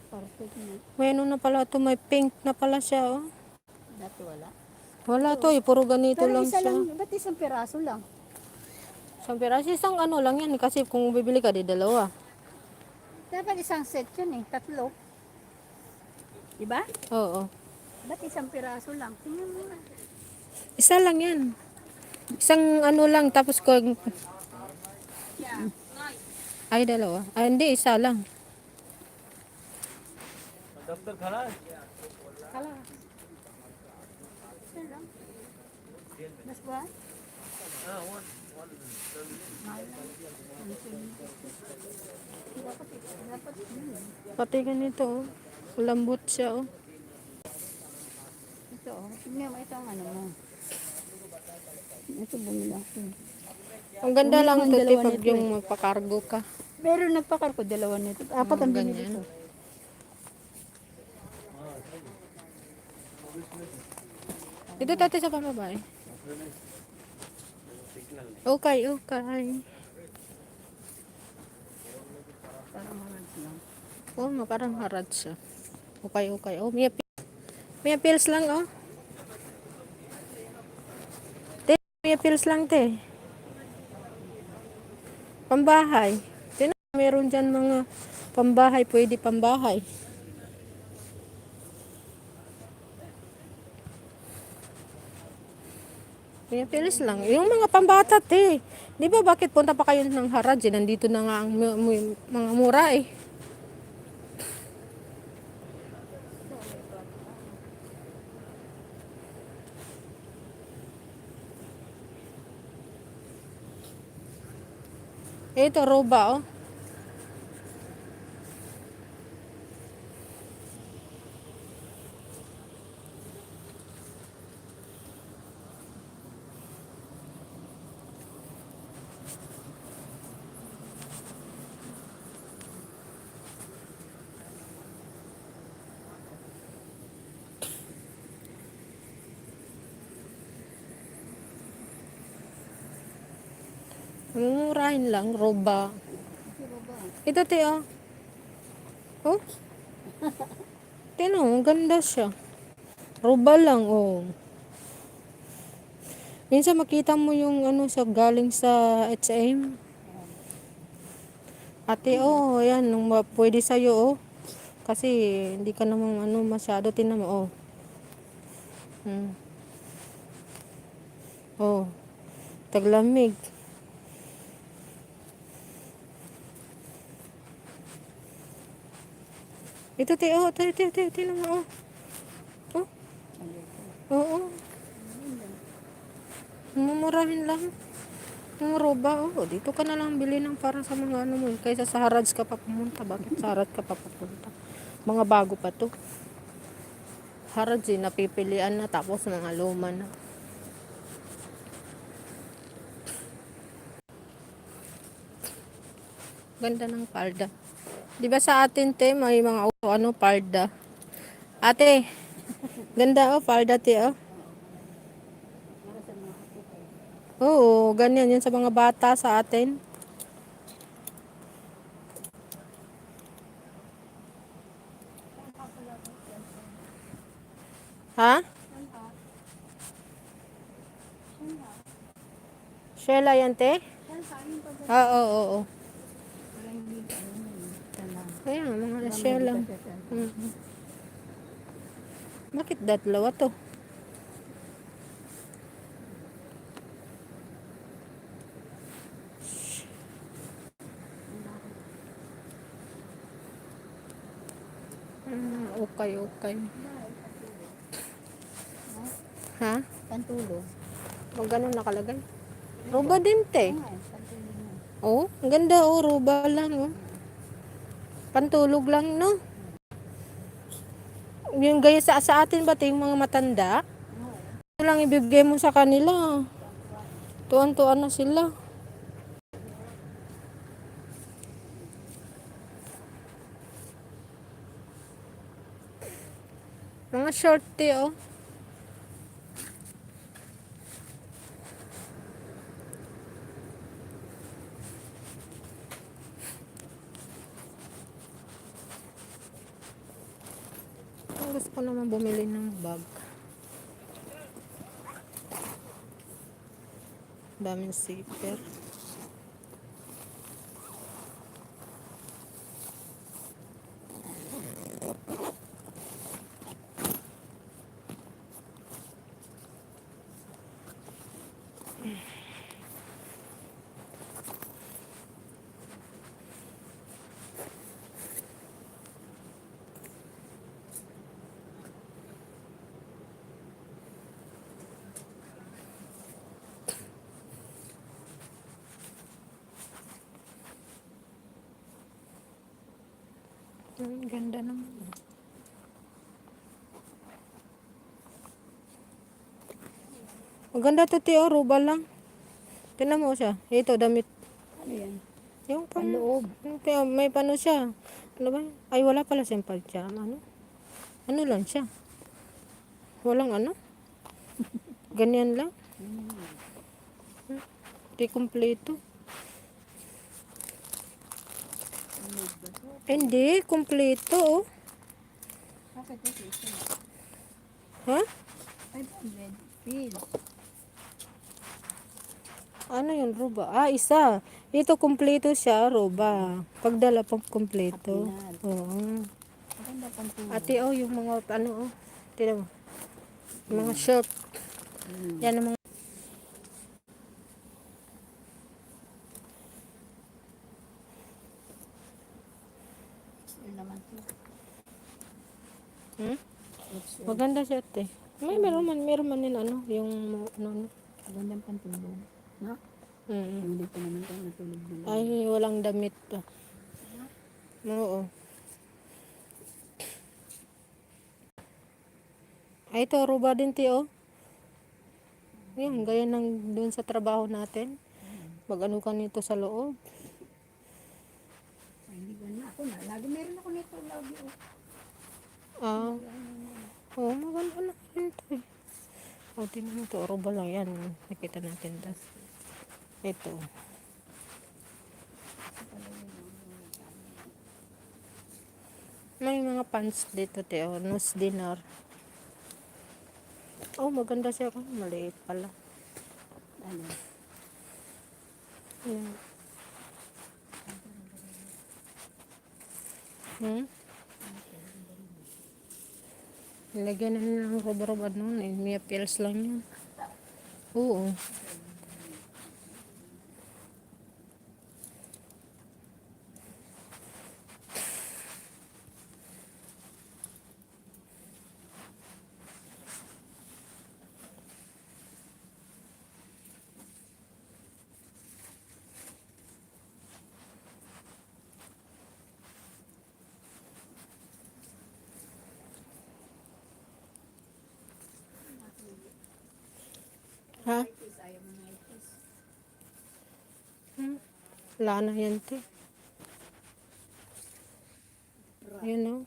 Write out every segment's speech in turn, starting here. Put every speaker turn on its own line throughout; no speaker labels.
Perfect na.
May ano na pala ito, may pink na pala siya, oh.
Dati wala.
Wala
Ito,
to, puro ganito
pero
lang
isa
siya.
lang, ba't isang piraso lang?
Isang piraso, isang ano lang yan, kasi kung bibili ka, di dalawa.
Dapat isang set yun eh, tatlo. Diba?
Oo.
Ba't isang piraso lang? Tingnan mo nga.
Isa lang yan. Isang ano lang, tapos kung... Ay, dalawa. Ay, hindi, isa lang.
Kala. Isa lang. Mas ba? Dapat yun.
Pati ganito, oh. Lambot siya, oh.
Ito oh. Tingnan mo ito ang ano mo. Ito bumili ako.
Ang ganda
Bumili
lang
ako ng
to,
dalawa
pag
nito
yung
eh.
magpakargo ka.
Pero nagpakarko dalawa nito. Apat ang binili
Ganyan.
ko.
Dito dati sa pambabae. Okay, okay.
Parang orange lang.
Oh, parang harad siya. Okay, okay. Oh, may pills lang, oh. Te, may pills lang, te. Pambahay. Meron dyan mga pambahay, pwede pambahay. May pills lang. Yung mga pambata, te. Di ba bakit punta pa kayo ng Harad? Nandito na nga ang mga mura, eh. Ito, roba, oh. Mumurahin lang, roba.
Pero ba?
Ito, te, oh. Oh? Tino, ang ganda siya. Roba lang, oh. Minsan makita mo yung ano sa galing sa H&M. Ate, oh, ayan, pwede sa'yo, oh. Kasi hindi ka namang ano masyado, tinan mo, oh. Oh, taglamig. Ito, te, oh, tinan mo, oh. Oh, oo. Mumurahin lang. Yung roba, oh. Dito ka na lang bili ng para sa mga ano mo. Kaysa sa Harads ka pa pumunta. Bakit sa Harad ka pa pupunta? Mga bago pa to. Harads, eh, napipilian na. Tapos mga luma na. Ganda ng palda. Di ba sa atin, te, may mga ano, palda. Ate, ganda, oh, palda, te, oh. Oo, ganyan yan sa mga bata sa atin. Ha? Sheila yan, te? Oo, oo, oo. Ayan, mga Sheila. Bakit dalawa to? Okay, okay. Ha?
Pantulog.
Huwag ganun nakalagay. Roba din, te.
Pantulog na.
Oh, ang ganda, oh. Roba lang, oh. Pantulog lang, no? Yung gaya sa atin ba, yung mga matanda? Ito lang ibibigay mo sa kanila. Tuwan-tuwan na sila. Mga short, te, oh. gusto ko naman bumili ng bag. Daming zipper. Ganda naman. Maganda to, Tio. Roba lang. Tingnan mo siya. Ito, damit.
Ano yan?
Yung
Panloob.
Kaya may pano siya. Ano ba? Ay, wala pala siyang pajama. Ano lang siya? Walang ano? Ganyan lang. Di kumpleto. Hindi, kumpleto. Oh.
Bakit ito isa?
Ha?
500. Feel.
Ano yun, roba? Ah, isa. Ito, kumpleto siya, roba. Pagdala pang kumpleto. Oo.
Maganda pang tulog.
Ate, oh, yung mga, ano, oh. Tignan mo. Yung mga shirt. Yan ang mga,
Yun naman to.
maganda siya, ate. Meron man din, ano, yung, ano.
Magandang pantulog. No? Hindi pa naman tayo natulog na lang.
Ay, walang damit pa. Oo. Ay, ito, roba din, Tio. Yan, gaya ng doon sa trabaho natin. Mag-ano ka nito sa loob.
Ay, hindi ba na ako na. Lagi meron ako nito. Lagi oh.
Ah, oo, maganda na ito eh. O, tingnan mo ito, roba lang yan. Nakita natin ito. Ito. May mga pants dito, Tio. Nose dinner. Oh, maganda siya. Oh, maliit pala.
Ano?
Yan. Nilagyan na nila ng roba-roba noon eh. Mia pills lang yun. Oo. Ha? Wala na yan, te. Yun, oh.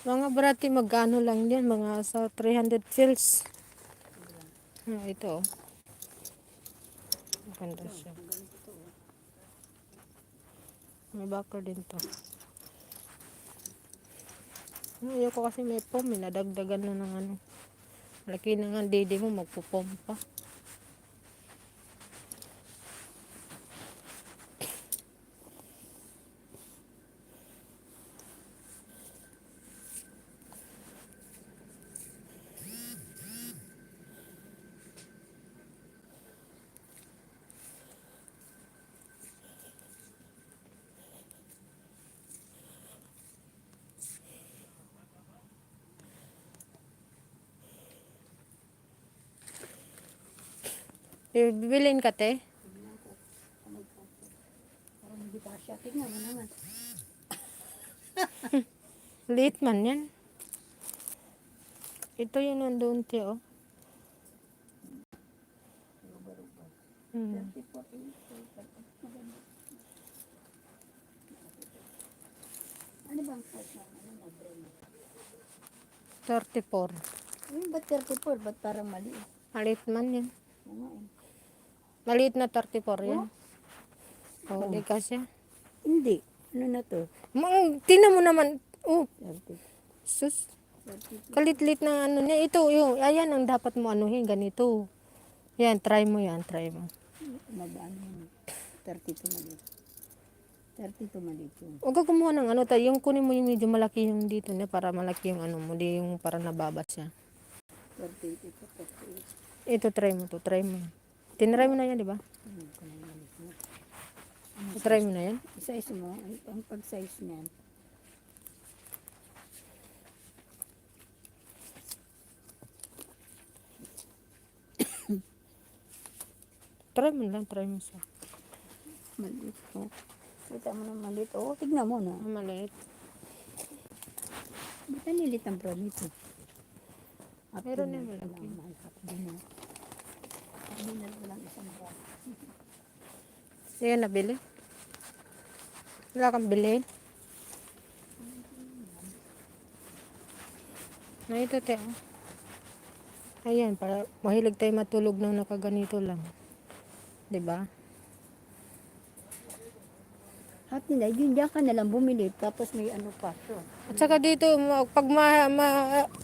Mga brati, magkano lang yan? Mga sa 300 fills. Ito, oh. Maganda siya. May backer din to. Ayoko kasi may pom. Nadagdagan na ng ano. Laki na nga dede mo, magpupom pa. Bibilin ka, te?
Parang hindi pa siya. Tingnan mo naman.
Liit man yan. Ito yung nandun, te, oh.
Ano bang size na? Ano na brand?
34.
Ayun, ba't 34? Ba't parang maliit?
Maliit man yan.
Oo nga eh.
Maliit na 34 yan. Oh, di kasi.
Hindi. Ano na to?
Tingnan mo naman. Oh,
30.
sus.
32.
Kalit-lit na ano niya. Ito, yung, ayan ang dapat mo anuhin, ganito. Yan, try mo yan, try mo.
Magaan yun. 32 maliit. 32 maliit yun.
Huwag ka kumuha ng ano, yung kunin mo yung medyo malaki yung dito na para malaki yung ano mo, di yung para nababas siya.
38 ito, 38.
Ito, try mo to, try mo. Tinry mo na yan, di ba? Try mo na yan.
Size mo, ang pag-size niyan.
Try mo lang, try mo siya.
Maliit. Oh. Kita mo na maliit. Oh, tignan mo na.
Maliit.
Ba't nalilit ang brown nito?
Meron na malaki.
Dinner. Dinner ko lang isang brown.
Ayan, nabili. Wala kang bilhin. Na ito, te. Oh. Ayan, para mahilig tayo matulog nang nakaganito lang. Diba?
At nila, yun diyan ka nalang bumili. Tapos may ano pa. So,
At saka dito, pag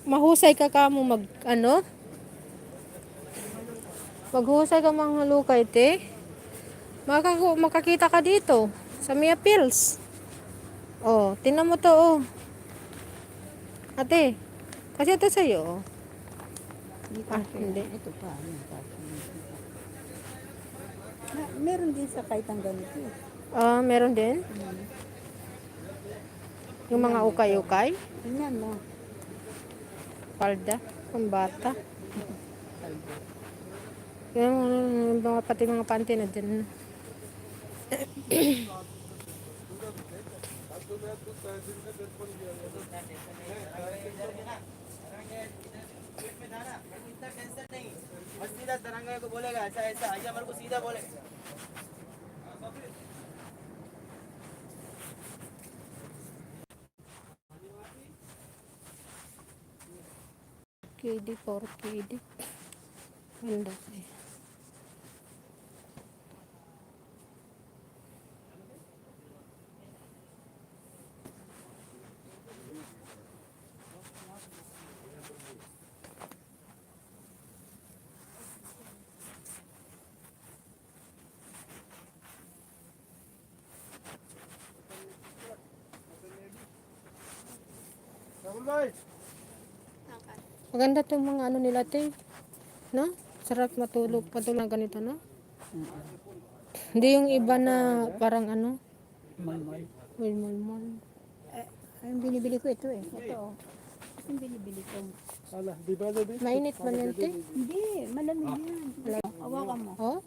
mahusay ka mo maghusay ka mga lukay, te. Makakita ka dito sa Mia Pills. Oh, tingnan mo to, oh. Ate, kasi ito sa'yo, oh. Hindi.
ito pa. Ano pa. Meron din sa kahit ang ganito.
Ah, meron din. Yung mga ukay-ukay.
Tingnan mo.
Palda, pambata. Yung mga pati mga panty na dyan.
बस सीधा तरंगा को बोलेगा ऐसा ऐसा आइए हमारे को सीधा बोले
KD, 4KD. Ganda eh. Maganda tong mga ano nila, te. No? Sarap matulog. Patulog na ganito, no? Hindi yung iba na parang ano.
Malmol.
Mulmul.
Ang binibili ko ito eh. Ito oh. Ito yung binibili ko.
Mainit man yan, te.
Hindi, malamig yan. Hawakan mo.
Oh?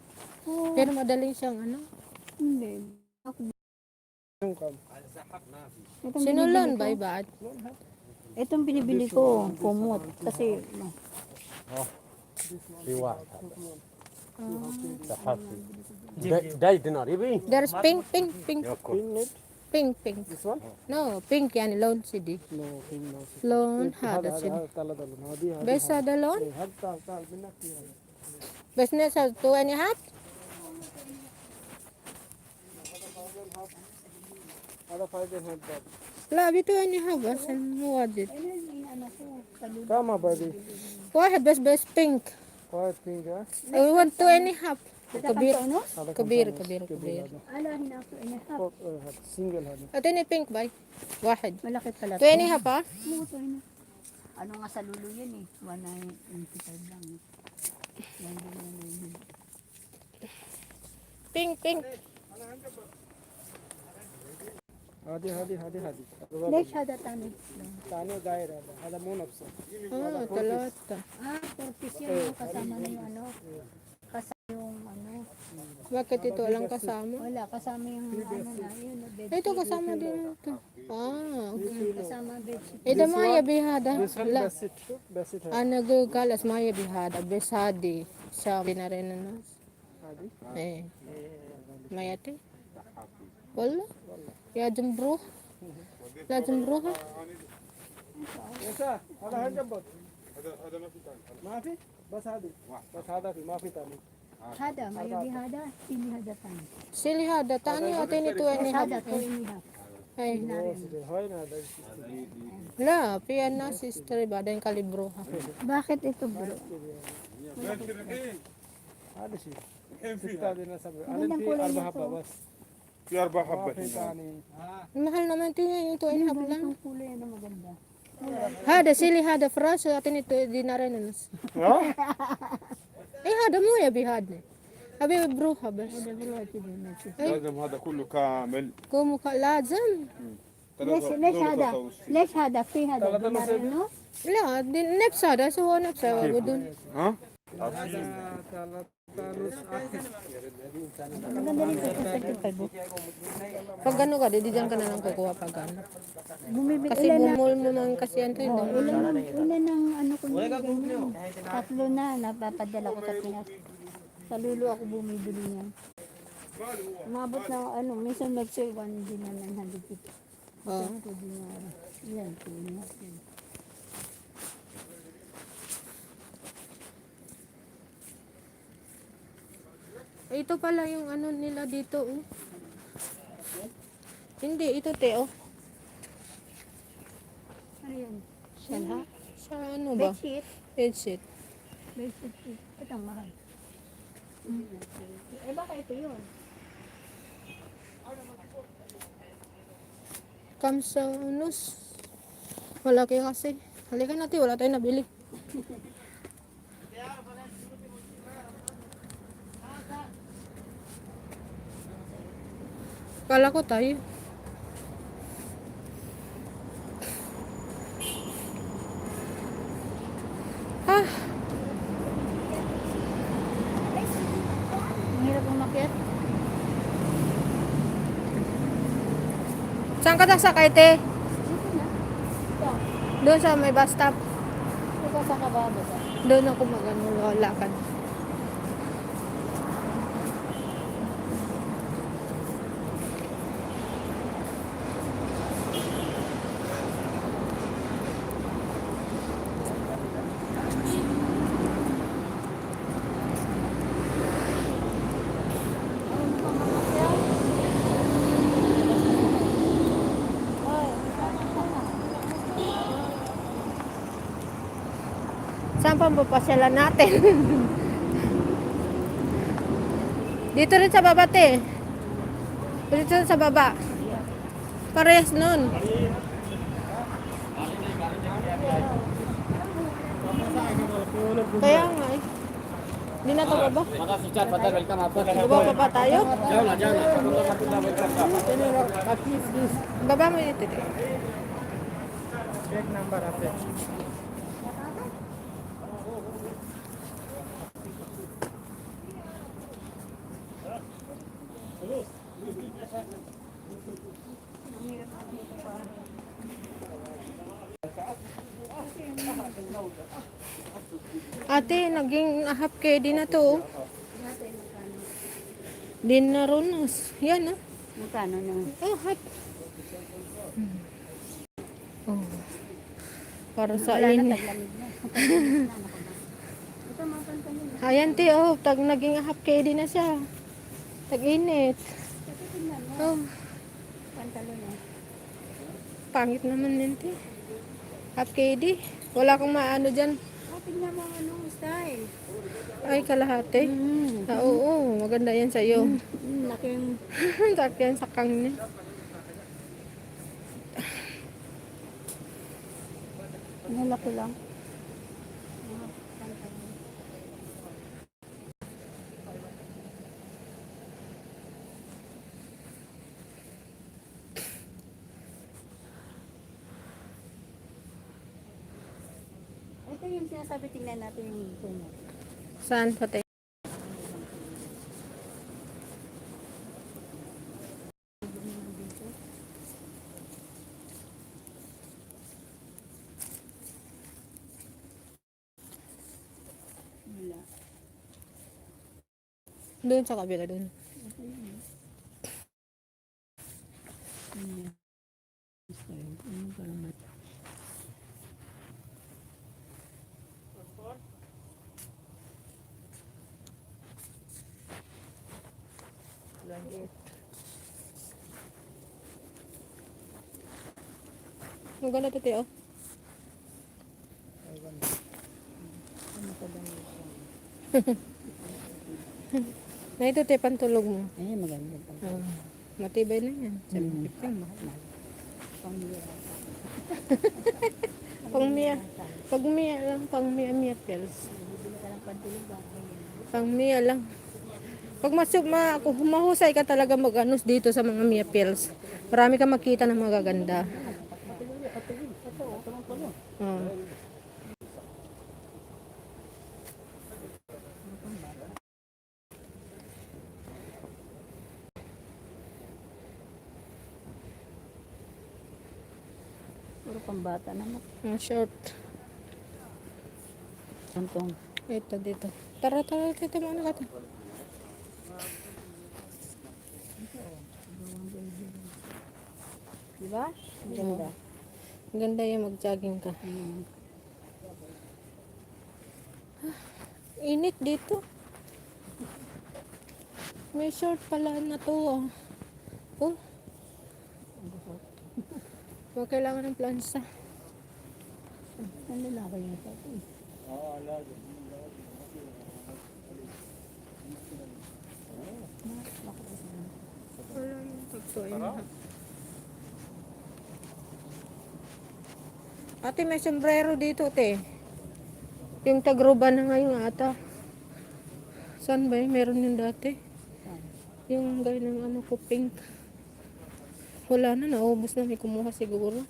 Oo.
Pero madaling siyang ano.
Hindi. Itong
Sinulon
binibili
ba
ko.
iba?
Itong binibili ko, kumot. Kasi,
Dai dinar, ibi.
There's pink. Pink.
This one?
No, pink yani loan CD.
No, no.
Loan hada CD.
Tala dalu. Hadi hadi.
Best hada loan?
Had tal binak ya.
Business has 2.5.
Ada 5 and had that.
لا بتواني هبس المواجد
Kama baby.
واحد بس pink.
Quiet thing, ha?
We want 2.5. كبير
ano?
كبير
Ala, hinako, inahap.
Single had.
أعطيني pink باي واحد
Malaki pala.
2.5 ها
Muto na. Ano nga sa lulo yan eh. 195 lang. Yan din yan.
pink
Hadi hadi.
Next hada tani.
Tane gair hada. Hada moon opsa.
ثلاثة
Ah, 40 yan. Kasama na yung ano. Kasama yung ano.
bakit ito walang kasama
Wala, kasama yung ano na. Yun, bed.
ito kasama din ito
Kasama bedsheet.
إذا ما يبي هذا
This one
لا
best it had.
أنا قال ما يبي هذا بس هذه شاطين علينا الناس
Hadi.
إيه ما يأتي والله لازم نروح لازم نروح
ऐसा هذا है जब ما في بس هذه بس هذا في ما في ثاني
Hada, maybe hada, sili hada tan.
Silihada, tani atin ito
Yes,
ni
hada,
hap.
2 and a half.
Ay,
হয় না দাই system
la, piyan na sister ba din kalibro ha.
Bakit ito bro?
هذا شيء ستة دينا سبعة أنا
Magandang
في
kulay
أربع
nito.
حبة بس
في أربع حبات
في ثاني
Mahal naman ito yung 2 and a half lang.
Itong kulay na maganda.
Hada, silihada, fraso atin ito di na rin.
ها؟
Ay, hada mo ya bihad na. Abi bro ha bas.
Hada bro, ito din natin.
لازم هذا كله كامل
Kumu ka lazam.
Lesh hada. Lesh hada, free hada. Dinari, no?
La, din next hada so next sa dun.
ها؟
Maganda rin ito, 35 bro.
Pag gano ka, di diyan ka na lang kukuha pag ano.
Bumibili,
Kasi bumol mo man kasi yan to.
Una ng ano ko na ganyan. Tatlo na, napapadala ko sa Pinas. Sa Lulo ako bumibili niyan. Umabot na ano, minsan nag-sale 1 din na 950.
Oh.
Ito din na, yan, 2 na.
Ito pala yung ano nila dito, oh. Hindi, ito te, oh.
Ano yan?
Sa, sa ano ba?
Bedsheet.
Headset.
Bedsheet. Ito ang mahal. Eh baka ito yun.
Kamsaunus. Malaki kasi. Halika natin, wala tayong nabili. Kala ko tayo. Ah,
Ang hirap umakyat.
saan ka sasakay, te?
Dito na. Ito.
Doon sa may bus stop.
Ito sa kababa.
Doon ako mag-ano, lakad. Saan pa papasyalan natin? Dito rin sa baba, te. Dito rin sa baba. Parehas nun. Kaya nga eh. Hindi na ito baba. Baba pa ba tayo? Baba mo ito. te.
एक नंबर आते
Ate, naging half KD na to. Din na runas. Yan ah.
Magkano na?
Oh, half. Oh. Para sa init.
Taglamig na. Ito mga pantalon.
Ayan te, oh, naging half KD na siya. Tag-init.
Ito tingnan mo.
Oh,
Pantalon na.
pangit naman yun te. Half KD. Wala kang maano dyan.
Tingnan mo ang anong style.
Ay, kalahati. Ah, oo, maganda yan sa'yo.
Laking
Sakyan sa kang niya.
nalaki lang. Ito yung sinasabi, tingnan natin yung puno.
Saan pa te?
Wala.
Doon sa kabila doon. Ang ganda to, te, oh. Na ito, te, pantulog mo.
Ay, maganda pa.
Matibay na yan. 750 mahal. Pang-Mia. Pag-Mia lang, pang-Mia pills. Pang-Mia lang. Pag kung mahusay ka talaga mag-anos dito sa mga Mia pills, marami ka makita ng magaganda. Oh.
Puro pambata naman.
Ang short.
Antong.
Ito dito. Tara, dito mo na ka.
Diba? Ang ganda.
Ang ganda yung mag-jogging ka. Init dito. May short pala na to. Oh. Huwag kailangan ng plansa.
Ang lalaki niya sa ito.
Wala yung tagtuin. Ate, may sombrero dito, te. Yung tagroba na ngayon ata. Saan ba yun? Meron yun dati. Yung ganyan ng ano ko, pink. Wala na, naubos na. May kumuha siguro.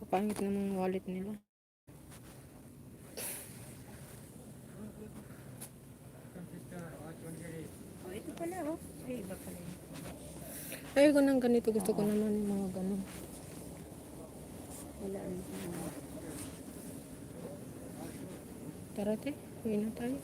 Papangit naman yung wallet nila.
Oh, ito pala, oh. Ay, iba pala yun.
Ayoko ng ganito. Gusto ko naman yung mga ganun.
Wala ano.
Tara, te. Uwi na tayo.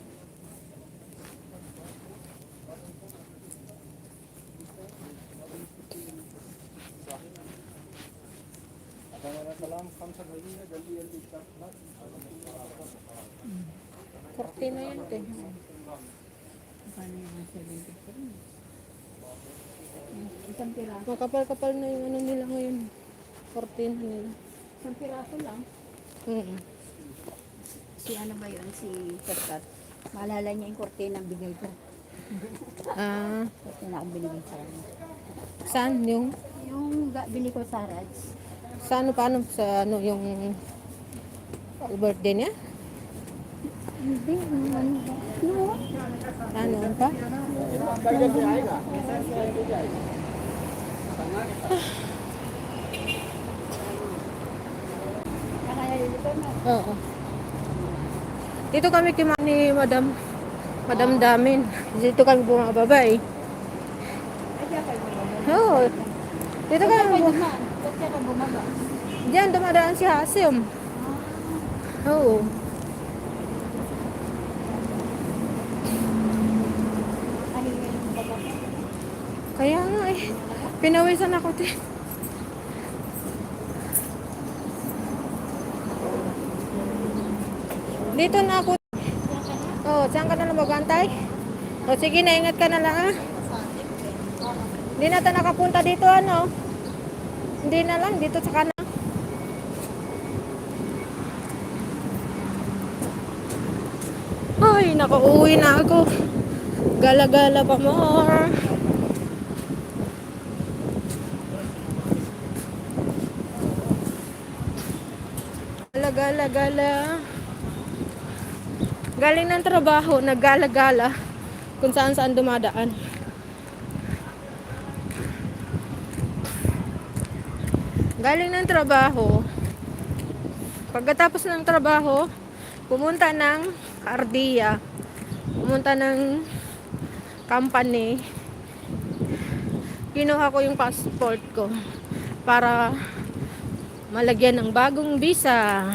Kortina yan, te.
Paano yung 73? Isang piraso.
Makapal-kapal na yung ano nila ngayon. Kortina nila.
Isang piraso lang. Si ano ba yun? Si Katkat. Maalala niya yung kortina ang bigay ko.
Ah,
Kortina ang binigay sa kanya.
saan yung?
Yung bili ko sa Raj.
Sa ano, paano? Sa ano, yung birthday niya?
Hindi, ano ba? No.
Ano pa?
Nakayalito na.
Oo. Dito kami ni Madam Damin. Dito kami bumababa eh.
Ay, kaya kayo bumaba.
Oo. Dito kami bumababa.
Ba't kaya ka bumaba?
Diyan, dumadaan si Hasim. Oo.
Kahinga yung baba.
Kaya nga eh. Pinawisan ako din. Dito na ako. Oh, saan ka na lang magbantay? O sige na, ingat ka na lang ah. Hindi na tayo nakapunta dito ano. Hindi na lang, dito sa kanan. Ay, nakauwi na ako. Gala-gala pa more. Gala-gala. Galing ng trabaho, naggala-gala kung saan-saan dumadaan. Galing ng trabaho. Pagkatapos ng trabaho, pumunta ng Ardia. Pumunta ng company. Kinuha ko yung passport ko para malagyan ng bagong visa.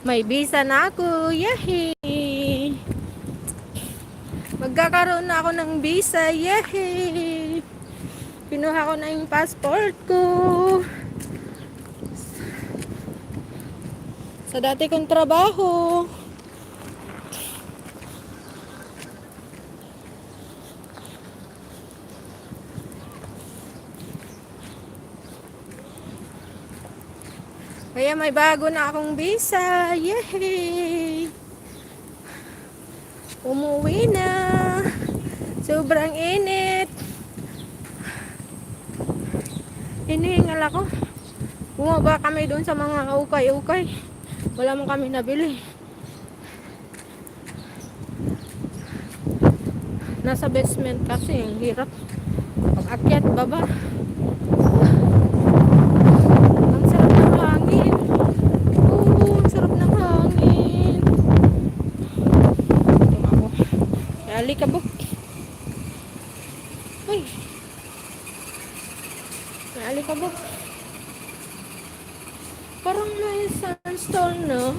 May visa na ako. Yehey! Magkakaroon na ako ng visa. Yehey! Kinuha ko na yung passport ko. Sa dati kong trabaho, Kaya may bago na akong visa. Yay! Umuwi na. Sobrang init. Hinihingal ako. Bumaba kami doon sa mga ukay-ukay. Wala mong kami nabili. Nasa basement kasi. Ang hirap. Pag-akyat, baba. Ang sarap ng hangin. Oo, ang sarap ng hangin. Ito ako. Alikabok. Ay. Alikabok. Parang may sandstone, no?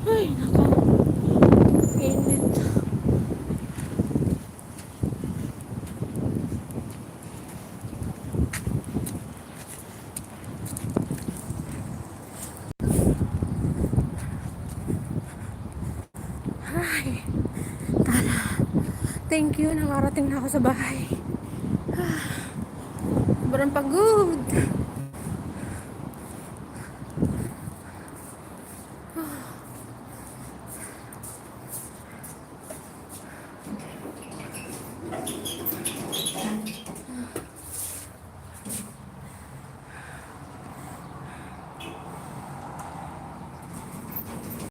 Ay, nako. Init. Ay, tara. Thank you. Nakarating na ako sa bahay. Sobrang pagod.